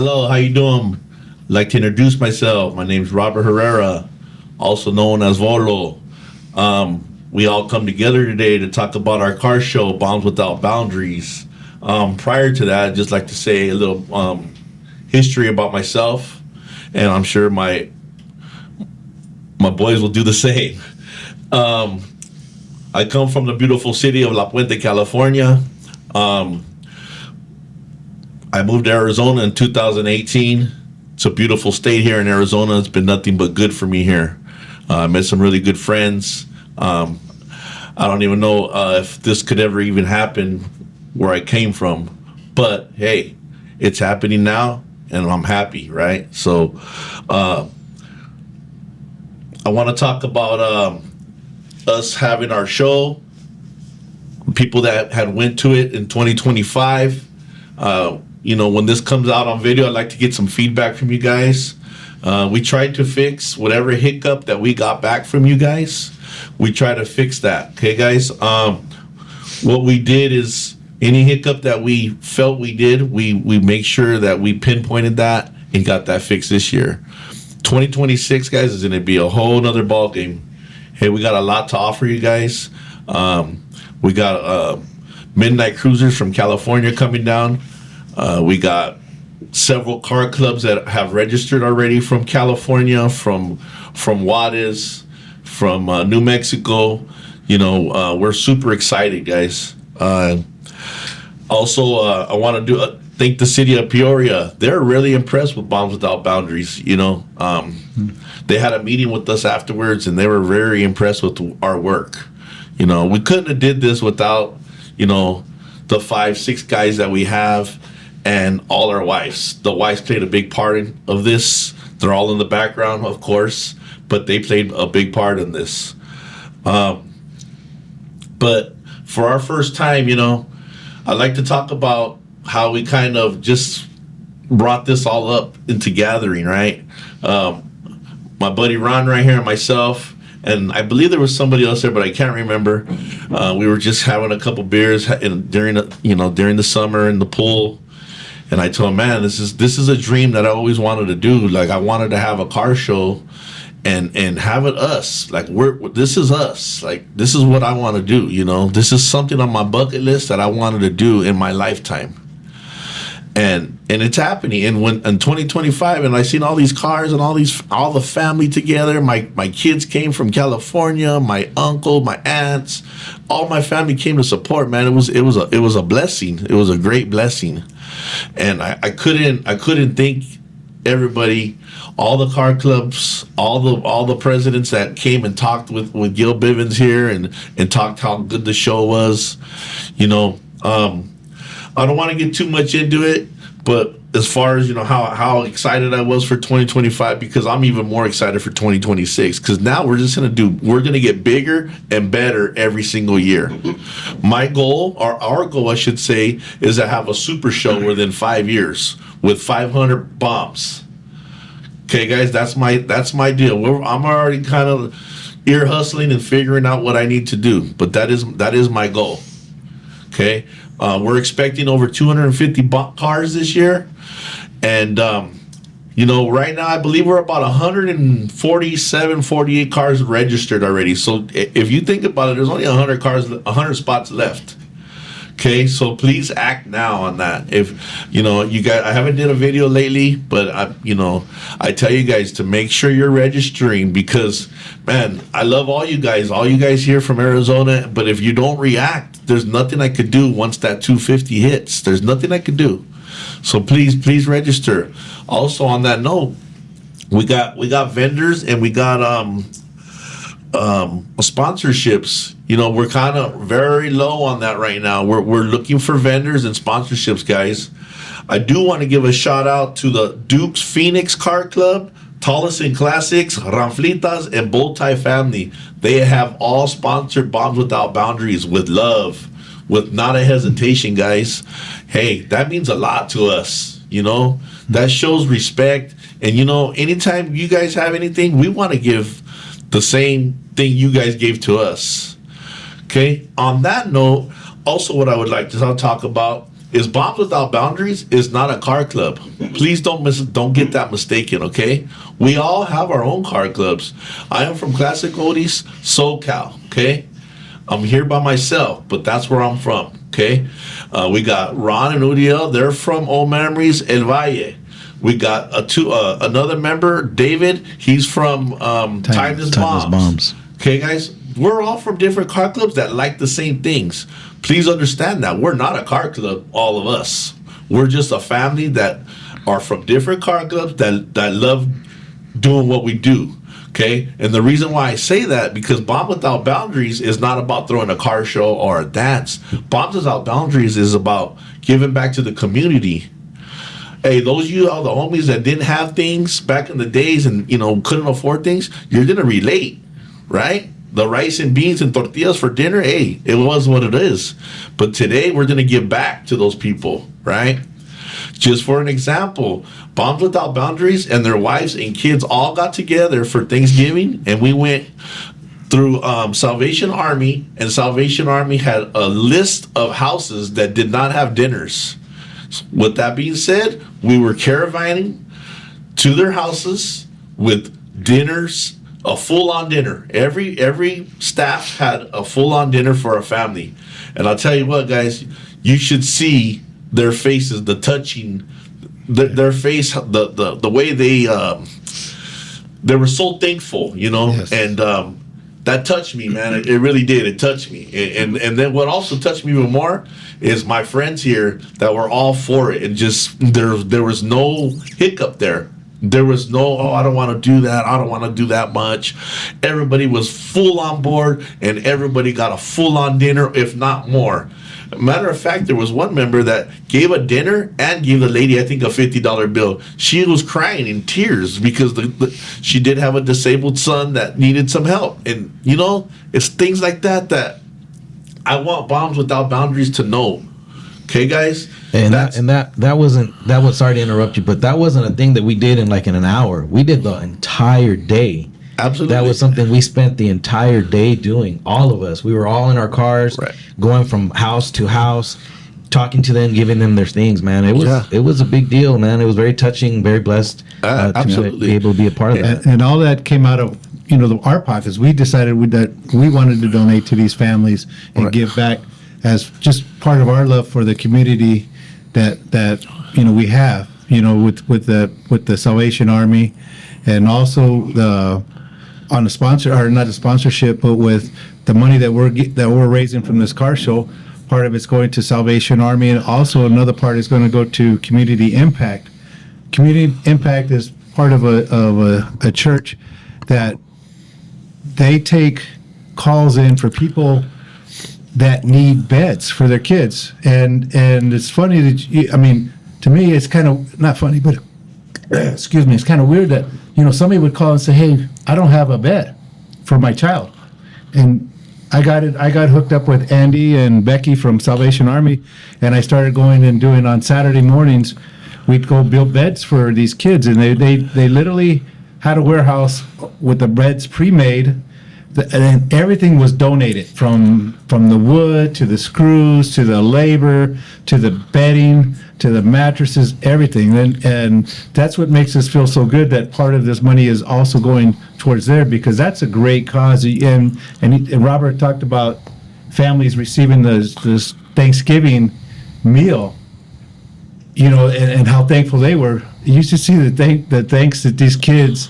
Hello, how you doing? I'd like to introduce myself. My name's Robert Herrera, also known as Volo. We all come together today to talk about our car show, Bombs Without Boundaries. Prior to that, I'd just like to say a little history about myself, and I'm sure my boys will do the same. I come from the beautiful city of La Puente, California. I moved to Arizona in 2018. It's a beautiful state here in Arizona. It's been nothing but good for me here. I met some really good friends. I don't even know if this could ever even happen where I came from. But hey, it's happening now, and I'm happy, right? So I want to talk about us having our show, people that had went to it in 2025. When this comes out on video, I'd like to get some feedback from you guys. We tried to fix whatever hiccup that we got back from you guys. We try to fix that. Okay, guys? What we did is any hiccup that we felt we did, we make sure that we pinpointed that and got that fixed this year. 2026, guys, is going to be a whole nother ball game. Hey, we got a lot to offer you guys. We got midnight cruisers from California coming down. We got several car clubs that have registered already from California, from Juarez, from New Mexico. We're super excited, guys. Also, I want to thank the city of Peoria. They're really impressed with Bombs Without Boundaries. They had a meeting with us afterwards, and they were very impressed with our work. We couldn't have did this without, the 5-6 guys that we have. And all our wives. The wives played a big part of this. They're all in the background, of course, but they played a big part in this. But for our first time, I'd like to talk about how we kind of just brought this all up into gathering, right? My buddy Ron right here and myself, and I believe there was somebody else there, but I can't remember. We were just having a couple beers during the summer in the pool. And I told him, man, this is a dream that I always wanted to do. Like, I wanted to have a car show and have it us. Like, this is us. Like, this is what I want to do, This is something on my bucket list that I wanted to do in my lifetime. And it's happening. And when in 2025, and I seen all these cars and all the family together. My kids came from California, my uncle, my aunts, all my family came to support, man. It was a blessing. It was a great blessing. And I couldn't thank everybody, all the car clubs, all the presidents that came and talked with Gil Bivens here and talked how good the show was. I don't want to get too much into it, but as far as how excited I was for 2025, because I'm even more excited for 2026, because now we're gonna get bigger and better every single year. My goal, or our goal I should say, is to have a super show within 5 years with 500 bombs. Okay, guys, that's my deal. I'm already kind of ear hustling and figuring out what I need to do, but that is my goal. Okay. We're expecting over 250 cars this year. And, right now I believe we're about 147, 48 cars registered already. So if you think about it, there's only 100 spots left. Okay, so please act now on that. If, you guys, I haven't did a video lately, but I tell you guys to make sure you're registering, because, man, I love all you guys here from Arizona, but if you don't react, there's nothing I could do once that 250 hits. There's nothing I could do. So please register. Also, on that note, we got vendors and we got sponsorships. We're kind of very low on that right now. We're looking for vendors and sponsorships, guys. I do want to give a shout out to the Dukes Phoenix Car Club, Tolleson Classics, Ranflitas, and Bowtie Family. They have all sponsored Bombs Without Boundaries with love, with not a hesitation, guys. Hey, that means a lot to us. That shows respect. And anytime you guys have anything, we want to give the same thing you guys gave to us. Okay. On that note, also what I would like to talk about is Bombs Without Boundaries is not a car club. Please don't get that mistaken, okay? We all have our own car clubs. I am from Classic Oldies, SoCal, okay? I'm here by myself, but that's where I'm from, okay? We got Ron and Uriel. They're from Old Memories, El Valle. We got another member, David. He's from Timeless Bombs. Okay, guys? We're all from different car clubs that like the same things. Please understand that. We're not a car club, all of us. We're just a family that are from different car clubs that love doing what we do. Okay? And the reason why I say that, because Bombs Without Boundaries is not about throwing a car show or a dance. Bombs Without Boundaries is about giving back to the community. Hey, those of you all the homies that didn't have things back in the days and, couldn't afford things, you're going to relate, right? The rice and beans and tortillas for dinner, hey, it was what it is. But today, we're going to give back to those people, right? Just for an example, Bombs Without Boundaries and their wives and kids all got together for Thanksgiving, and we went through Salvation Army, and Salvation Army had a list of houses that did not have dinners. With that being said, we were caravanning to their houses with dinners, a full-on dinner. Every staff had a full-on dinner for a family. And I'll tell you what, guys, you should see their faces, the touching, their face, the way they were so thankful, yes. And that touched me, man. It really did. It touched me. And then what also touched me even more is my friends here that were all for it. And just there was no hiccup there. There was no, I don't want to do that. I don't want to do that much. Everybody was full on board, and everybody got a full on dinner, if not more. Matter of fact, there was one member that gave a dinner and gave the lady, I think, a $50 bill. She was crying in tears because she did have a disabled son that needed some help. And, it's things like that I want Bombs Without Boundaries to know. Okay, guys? And that wasn't sorry to interrupt you, but that wasn't a thing that we did in an hour. We did the entire day. Absolutely. That was something we spent the entire day doing. All of us. We were all in our cars, right, going from house to house, talking to them, giving them their things, man. It was a big deal, man. It was very touching, very blessed to be able to be a part of that. And all that came out of our pockets. We decided that we wanted to donate to these families and right, give back as just part of our love for the community that we have, with the Salvation Army, and also on a sponsor, or not a sponsorship, but with the money that we're raising from this car show. Part of it's going to Salvation Army, and also another part is going to go to Community Impact. Community Impact is part of a church that they take calls in for people that need beds for their kids, and it's funny that to me it's kind of not funny, but excuse me, it's kind of weird that somebody would call and say, hey, I don't have a bed for my child, and I got hooked up with Andy and Becky from Salvation Army, and I started going and doing on Saturday mornings. We'd go build beds for these kids, and they literally had a warehouse with the beds pre-made. And everything was donated, from the wood to the screws to the labor to the bedding to the mattresses, everything. And that's what makes us feel so good that part of this money is also going towards there, because that's a great cause. And Robert talked about families receiving this Thanksgiving meal, and how thankful they were. You should see the thanks that these kids,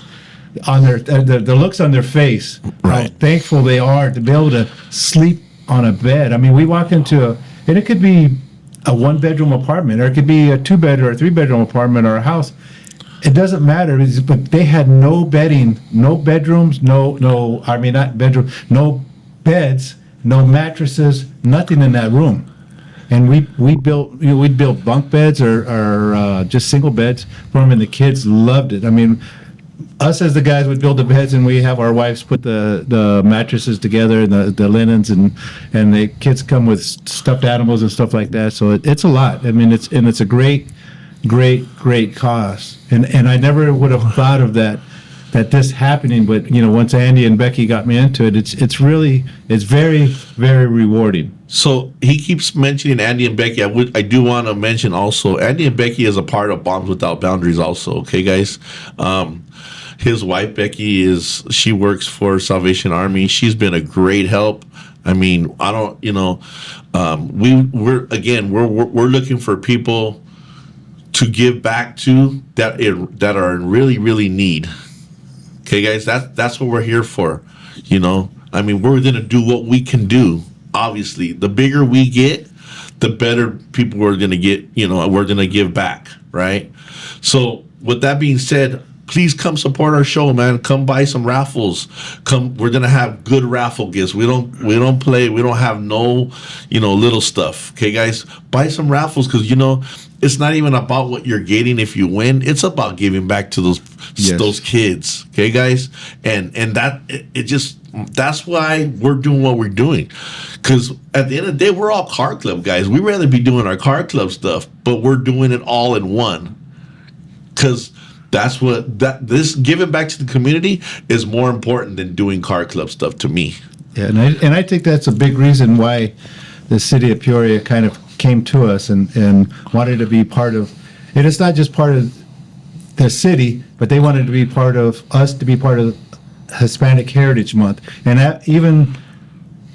on the looks on their face, right, how thankful they are to be able to sleep on a bed. We walk into and it could be a 1-bedroom apartment, or it could be a 2-bedroom or a 3-bedroom apartment, or a house. It doesn't matter, but they had no bedding, no bedrooms, no beds, no mattresses, nothing in that room. And we'd built bunk beds or just single beds for them, and the kids loved it. Us as the guys would build the beds, and we have our wives put the mattresses together and the linens, and the kids come with stuffed animals and stuff like that. So it's a lot. It's a great cause. And I never would have thought of that this happening. But once Andy and Becky got me into it, it's very, very rewarding. So he keeps mentioning Andy and Becky. I do want to mention also Andy and Becky is a part of Moms Without Boundaries also. Okay, guys. His wife Becky she works for Salvation Army. She's been a great help. I mean, I don't, we're looking for people to give back to that are in really, really need. Okay, guys, that's what we're here for. I mean, we're gonna do what we can do. Obviously, the bigger we get, the better people we're gonna get. We're gonna give back, right? So, with that being said, please come support our show, man. Come buy some raffles. We're gonna have good raffle gifts. We don't play. We don't have no, little stuff. Okay, guys, buy some raffles because it's not even about what you're getting if you win. It's about giving back to those kids. Okay, guys, and that's why we're doing what we're doing. Because at the end of the day, we're all car club guys. We'd rather be doing our car club stuff, but we're doing it all in one. Because this giving back to the community is more important than doing car club stuff to me. Yeah, and I think that's a big reason why the city of Peoria kind of came to us and wanted to be part of. And it's not just part of the city, but they wanted to be part of us, to be part of Hispanic Heritage Month. And that, even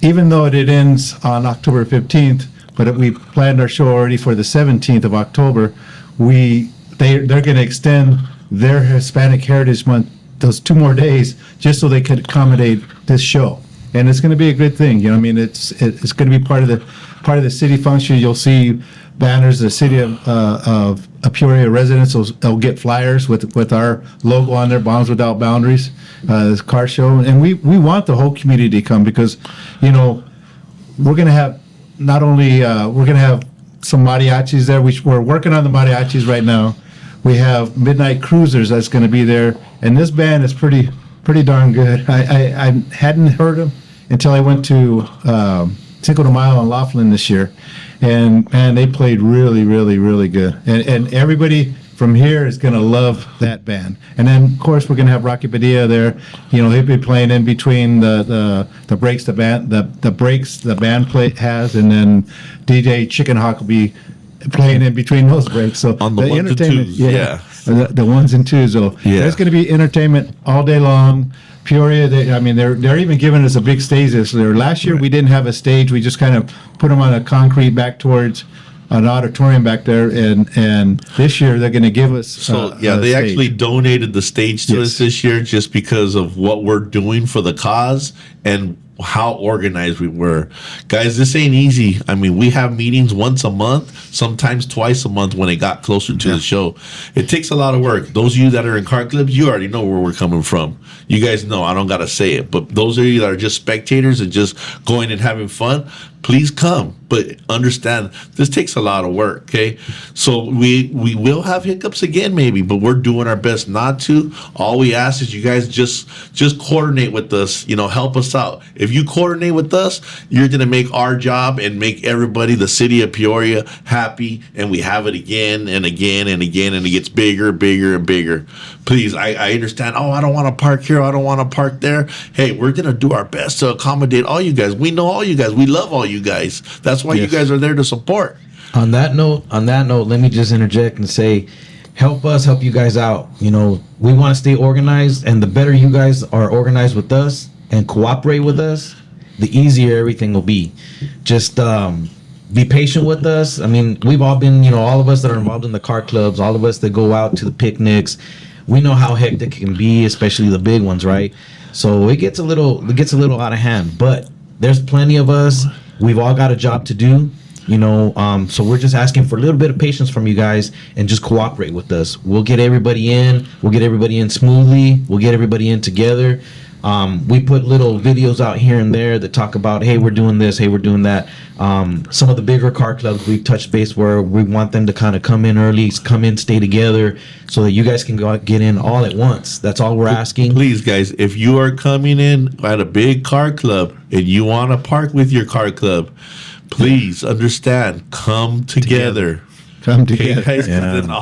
though it ends on October 15th, but we planned our show already for the 17th of October, they're going to extend their Hispanic Heritage Month those 2 more days just so they could accommodate this show. And it's going to be a good thing. I mean, it's going to be part of the city function. You'll see banners. The city of Peoria residents will get flyers with our logo on there, Moms Without Boundaries, this car show. And we want the whole community to come because, we're going to have not only we're going to have some mariachis there. We're working on the mariachis right now. We have Midnight Cruisers that's going to be there, and this band is pretty darn good. I hadn't heard them until I went to Cinco de Mayo in Laughlin this year, and man, they played really, really, really good. And everybody from here is going to love that band. And then, of course, we're going to have Rocky Padilla there. He'll be playing in between the breaks the band has, and then DJ Chicken Hawk will be playing in between those breaks. So on the ones and twos, yeah. The ones and twos. So there's going to be entertainment all day long. Peoria, they're even giving us a big stage this year. Last year we didn't have a stage. We just kind of put them on a concrete back towards an auditorium back there, and this year they're going to give us. They actually donated the stage to us this year just because of what we're doing for the cause and how organized we were. Guys, this ain't easy. I mean, we have meetings once a month, sometimes twice a month when it got closer to the show. It takes a lot of work. Those of you that are in car clubs, you already know where we're coming from. You guys know, I don't got to say it. But those of you that are just spectators and just going and having fun, please come. But understand, this takes a lot of work, okay? So we will have hiccups again maybe, but we're doing our best not to. All we ask is you guys just coordinate with us, help us out. If you coordinate with us, you're going to make our job and make everybody, the city of Peoria, happy, and we have it again and again and again, and it gets bigger, bigger, and bigger. Please, I understand, I don't want to park here, I don't want to park there. Hey, we're going to do our best to accommodate all you guys. We know all you guys. We love all you guys. That's why you guys are there to support. On that note, let me just interject and say, help us help you guys out. We want to stay organized, and the better you guys are organized with us and cooperate with us, the easier everything will be. Just be patient with us. I mean, we've all been, all of us that are involved in the car clubs, all of us that go out to the picnics, we know how hectic it can be, especially the big ones, right? So it gets a little out of hand, but there's plenty of us. We've all got a job to do, so we're just asking for a little bit of patience from you guys and just cooperate with us. We'll get everybody in. We'll get everybody in smoothly. We'll get everybody in together. We put little videos out here and there that talk about, hey, we're doing this, hey, we're doing that. Some of the bigger car clubs we've touched base where we want them to kind of come in early, come in, stay together, so that you guys can get in all at once. That's all we're asking. Please, guys, if you are coming in at a big car club and you want to park with your car club, please understand, come together. Come together. Okay, guys? Yeah.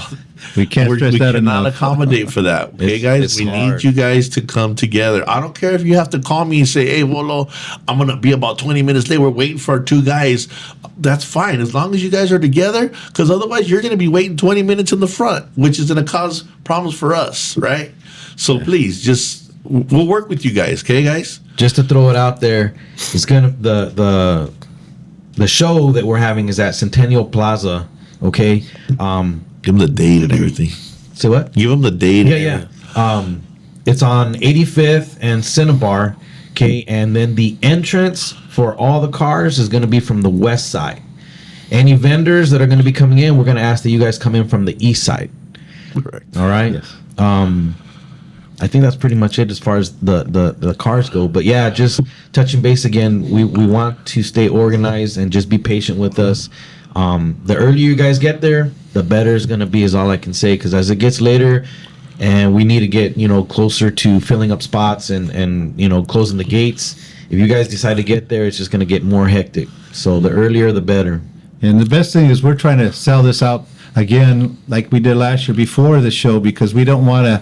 We can't stress we that cannot enough. accommodate for that. Okay, guys, it's we hard. need you guys to come together. I don't care if you have to call me and say, "Hey, Volo, I'm gonna be about 20 minutes late. We're waiting for our 2 guys." That's fine as long as you guys are together. Because otherwise, you're gonna be waiting 20 minutes in the front, which is gonna cause problems for us, right? So please, just we'll work with you guys, okay, guys? Just to throw it out there, it's gonna the show that we're having is at Centennial Plaza. Okay, Give them the date and everything. say what? Give them the date. Yeah. It's on 85th and Cinnabar. Okay, and then the entrance for all the cars is going to be from the west side. Any vendors that are going to be coming in, we're going to ask that you guys come in from the east side. Correct. All right. Yes. I think that's pretty much it as far as the cars go. But yeah, just touching base again. We want to stay organized and just be patient with us. The earlier you guys get there, the better it's gonna be. Is all I can say. Because as it gets later, and we need to get closer to filling up spots and closing the gates. If you guys decide to get there, it's just gonna get more hectic. So the earlier, the better. And the best thing is we're trying to sell this out again, like we did last year before the show, because we don't want to.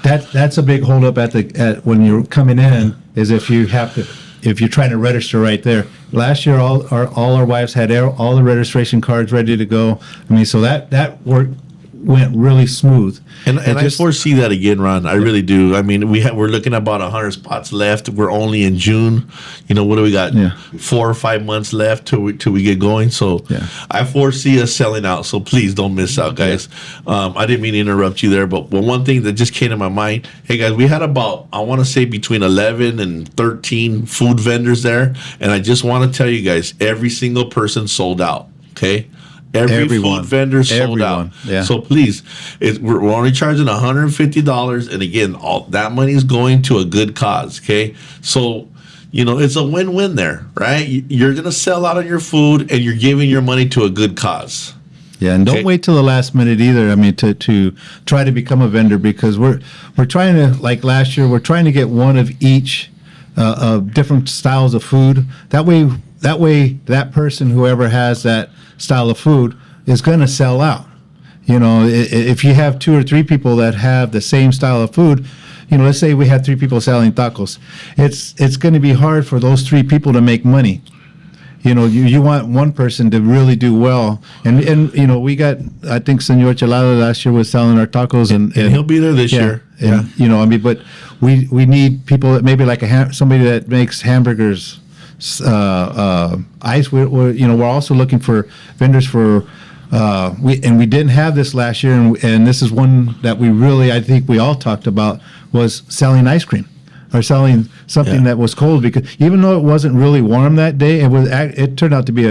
That's a big holdup at when you're coming in, is if you're trying to register right there. Last year, all our wives had all the registration cards ready to go. I mean, so that work went really smooth. And I foresee that again, Ron. I really do. I mean, we're looking at about 100 spots left. We're only in June. What do we got? Yeah. 4 or 5 months left till we get going. So Yeah. I foresee us selling out. So please don't miss out, guys. I didn't mean to interrupt you there, but one thing that just came to my mind. Hey, guys, we had about, I want to say between 11 and 13 food vendors there. And I just want to tell you guys, every single person sold out. Okay. Everyone. Food vendor sold Everyone, out. yeah. So please, we're only charging $150, and again, all that money is going to a good cause. Okay, so it's a win-win there, right? You're gonna sell out on your food, and you're giving your money to a good cause. Yeah, and don't Okay. wait till the last minute either. I mean, to try to become a vendor, because we're trying to, like last year, we're trying to get one of each of different styles of food. That way, that person, whoever has that style of food, is going to sell out. If you have 2 or 3 people that have the same style of food, let's say we had 3 people selling tacos, it's going to be hard for those 3 people to make money. You want one person to really do well, and we got, I think Senor Chelada last year was selling our tacos, and he'll be there this year. And, but we need people that maybe like somebody that makes hamburgers, ice. We're also looking for vendors for. We didn't have this last year, and this is one that I think we all talked about, was selling ice cream. Or selling something that was cold, because even though it wasn't really warm that day, it turned out to be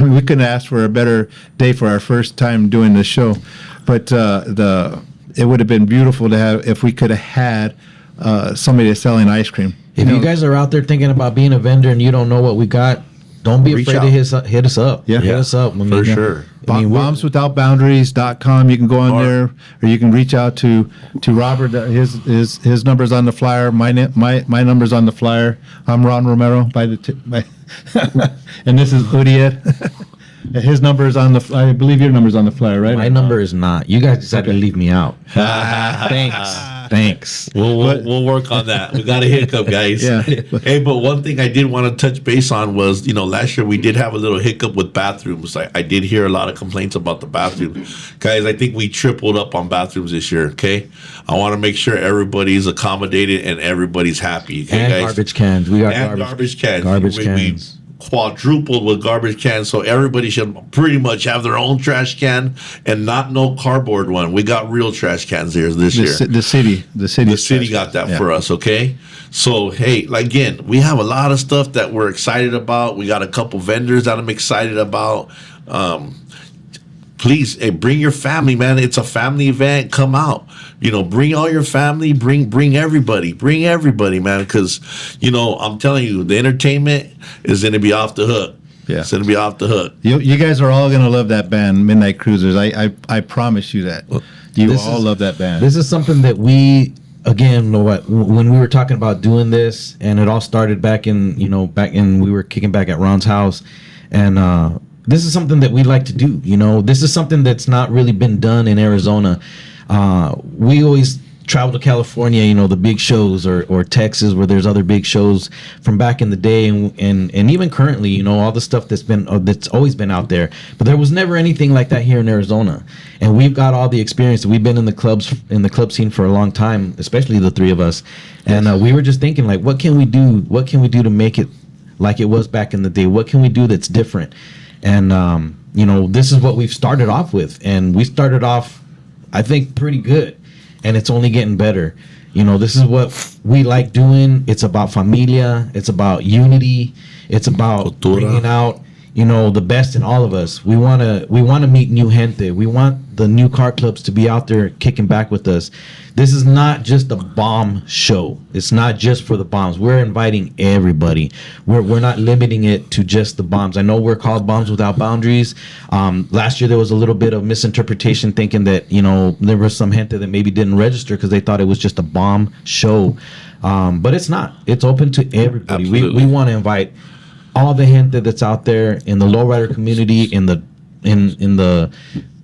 we couldn't ask for a better day for our first time doing this show. But it would have been beautiful to have, if we could have had somebody that's selling ice cream. If you guys are out there thinking about being a vendor and you don't know what we got, don't be Reach afraid out. to hit us up. Yeah. Hit us up. For sure. Bombswithoutboundaries.com. You can go on there, or you can reach out to Robert. His number's on the flyer. My number's on the flyer. I'm Ron Romero and this is Uriel. His number is on the. I believe your number's on the flyer, right? My number is not. You guys decided to leave me out. Thanks. We'll work on that. We got a hiccup, guys. Yeah. Hey, but one thing I did want to touch base on was, last year we did have a little hiccup with bathrooms. I did hear a lot of complaints about the bathroom. Guys, I think we tripled up on bathrooms this year, okay? I want to make sure everybody's accommodated and everybody's happy, okay, And guys? garbage cans. We got And garbage cans. Garbage We cans. quadrupled with garbage cans, so everybody should pretty much have their own trash can and not no cardboard one. We got real trash cans here this year. The city Got that for us, okay? So, hey, again, we have a lot of stuff that we're excited about. We got a couple vendors that I'm excited about. Please, hey, bring your family, man. It's a family event. Come out. Bring all your family. Bring everybody. Bring everybody, man. Because, I'm telling you, the entertainment is going to be off the hook. Yeah. It's going to be off the hook. You guys are all going to love that band, Midnight Cruisers. I promise you that. You all love that band. This is something that we, again, when we were talking about doing this, and it all started back in we were kicking back at Ron's house, and this is something that we like to do. You know, this is something that's not really been done in Arizona. We always travel to California, you know, the big shows, or Texas, where there's other big shows from back in the day, and even currently, you know, all the stuff that's always been out there. But there was never anything like that here in Arizona, and we've got all the experience. We've been in the club scene for a long time, especially the three of us, and we were just thinking, like, what can we do? What can we do to make it like it was back in the day? What can we do that's different? And you know, this is what we've started off with, and we started off, I think, pretty good. And it's only getting better. You know, this is what we like doing. It's about familia. It's about unity. It's about bringing out, you know, the best in all of us. We want to meet new gente. We want the new car clubs to be out there kicking back with us. This is not just a bomb show. It's not just for the bombs. We're inviting everybody. We're not limiting it to just the bombs. I know we're called Bombs Without Boundaries. Last year there was a little bit of misinterpretation, thinking that, you know, there was some gente that maybe didn't register because they thought it was just a bomb show. But it's not. It's open to everybody. We want to invite all the gente that's out there in the lowrider community, in the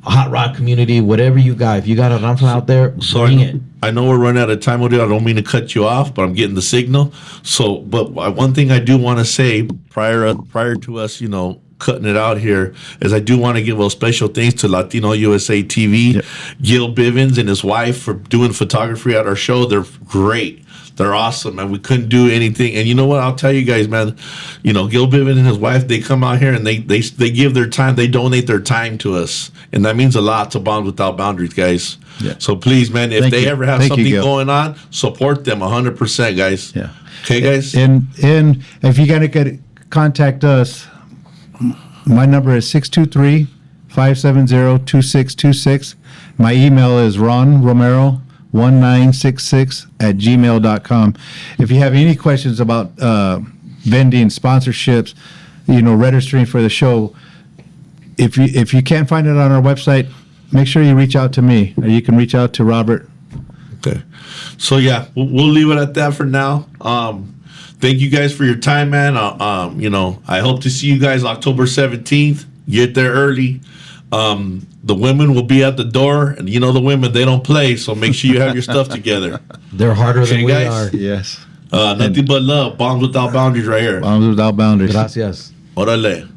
hot rod community, whatever you got. If you got a ramfla out there, bring it. I know we're running out of time, Uriel. I don't mean to cut you off, but I'm getting the signal. So, but one thing I do want to say prior to us, you know, cutting it out here, is I do want to give a special thanks to Latino USA TV, Gil Bivens and his wife for doing photography at our show. They're great. They're awesome, and we couldn't do anything. And you know what? I'll tell you guys, man. You know, Gil Bivens and his wife, they come out here and they give their time. They donate their time to us, and that means a lot to Bombs Without Boundaries, guys. Yeah. So please, man, if they ever have something going on, support them 100%, guys. Yeah. Okay, guys. And if you gotta contact us, my number is 623-570-2626. My email is ronromero1966@gmail.com. If you have any questions about vending, sponsorships, you know, registering for the show, if you can't find it on our website, make sure you reach out to me, or you can reach out to Robert. Okay. So yeah, we'll leave it at that for now. Thank you guys for your time, man. You know, I hope to see you guys October 17th. Get there early. The women will be at the door, and you know the women, they don't play, so make sure you have your stuff together. They're harder than we are. Yes. Nothing but love. Bombs Without Boundaries right here. Bombs Without Boundaries. Gracias. Órale.